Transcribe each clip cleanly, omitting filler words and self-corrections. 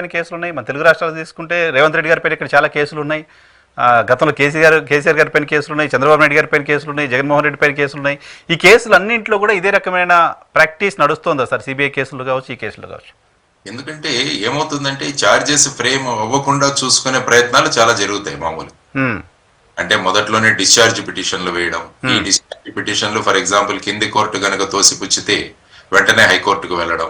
పైన కేసులు ఉన్నాయి. మన తెలుగు రాష్ట్రాలు తీసుకుంటే రేవంత్ రెడ్డి గారి పైన ఇక్కడ చాలా కేసులు ఉన్నాయి. గతంలో కేసీఆర్ గారి పైన కేసులు ఉన్నాయి, చంద్రబాబు నాయుడు గారి పైన కేసులు ఉన్నాయి, జగన్మోహన్ రెడ్డి పైన కేసులు ఉన్నాయి. ఈ కేసులు అన్నింటిలో కూడా ఇదే రకమైన ప్రాక్టీస్ నడుస్తుందా సార్? సిబిఐ కేసులు కావచ్చు, ఈ కేసులు కావచ్చు. ఎందుకంటే ఏమవుతుందంటే చార్జెస్ ఫ్రేమ్ అవ్వకుండా చూసుకునే ప్రయత్నాలు చాలా జరుగుతాయి మామూలు. అంటే మొదట్లోనే డిశ్చార్జ్ పిటిషన్లు వేయడం, ఈ డిశ్చార్జ్ పిటిషన్లు ఫర్ ఎగ్జాంపుల్ కింది కోర్టు గనక తోసిపుచ్చితే వెంటనే హైకోర్టుకు వెళ్ళడం,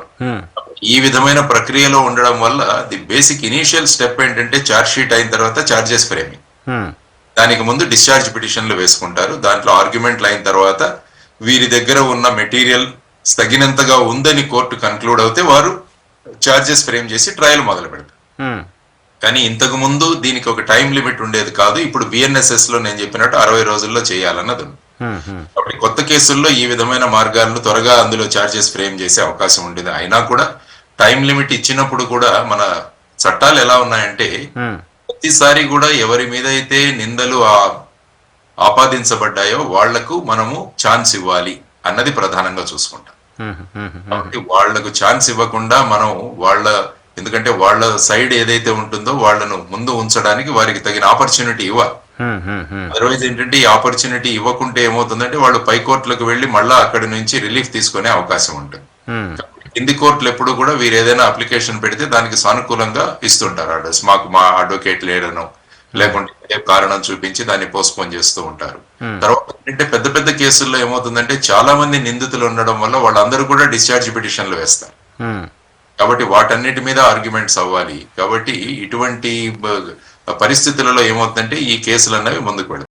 ఈ విధమైన ప్రక్రియలో ఉండడం వల్ల ది బేసిక్ ఇనీషియల్ స్టెప్ ఏంటంటే చార్జ్ షీట్ అయిన తర్వాత చార్జెస్ ఫ్రేమింగ్. దానికి ముందు డిశ్చార్జ్ పిటిషన్లు వేసుకుంటారు. దాంట్లో ఆర్గ్యుమెంట్లు అయిన తర్వాత వీరి దగ్గర ఉన్న మెటీరియల్ తగినంతగా ఉందని కోర్టు కన్క్లూడ్ అవుతే వారు చార్జెస్ ఫ్రేమ్ చేసి ట్రయల్ మొదలు పెడతారు. కానీ ఇంతకు ముందు దీనికి ఒక టైం లిమిట్ ఉండేది కాదు. ఇప్పుడు బిఎన్ఎస్ఎస్ లో నేను చెప్పినట్టు 60 రోజుల్లో చేయాలన్నది ఉంది. కాబట్టి కొత్త కేసుల్లో ఈ విధమైన మార్గాలను త్వరగా అందులో చార్జెస్ ఫ్రేమ్ చేసే అవకాశం ఉండేది. అయినా కూడా టైం లిమిట్ ఇచ్చినప్పుడు కూడా మన చట్టాలు ఎలా ఉన్నాయంటే ప్రతిసారి కూడా ఎవరి మీద అయితే నిందలు ఆపాదించబడ్డాయో వాళ్లకు మనము ఛాన్స్ ఇవ్వాలి అన్నది ప్రధానంగా చూసుకుంటాం. కాబట్టి వాళ్లకు ఛాన్స్ ఇవ్వకుండా మనం ఎందుకంటే వాళ్ళ సైడ్ ఏదైతే ఉంటుందో వాళ్లను ముందు ఉంచడానికి వారికి తగిన ఆపర్చునిటీ ఇవ్వాలి. అదర్వైజ్ ఏంటంటే ఈ ఆపర్చునిటీ ఇవ్వకుంటే ఏమవుతుందంటే వాళ్ళు పై కోర్టులకు వెళ్లి మళ్ళా అక్కడి నుంచి రిలీఫ్ తీసుకునే అవకాశం ఉంటుంది. కింది కోర్టులు ఎప్పుడు కూడా వీరు ఏదైనా అప్లికేషన్ పెడితే దానికి సానుకూలంగా ఇస్తుంటారు ఆర్డర్స్. మాకు మా అడ్వకేట్ లేడనో లేకుంటే కారణం చూపించి దాన్ని పోస్ట్పోన్ చేస్తూ ఉంటారు. తర్వాత ఏంటంటే పెద్ద పెద్ద కేసుల్లో ఏమవుతుందంటే చాలా మంది నిందితులు ఉండడం వల్ల వాళ్ళందరూ కూడా డిశ్చార్జ్ పిటిషన్లు వేస్తారు. కాబట్టి వాటన్నిటి మీద ఆర్గ్యుమెంట్స్ అవ్వాలి. కాబట్టి ఇటువంటి పరిస్థితులలో ఏమవుతుందంటే ఈ కేసులు అన్నవి ముందుకు పెడతాయి.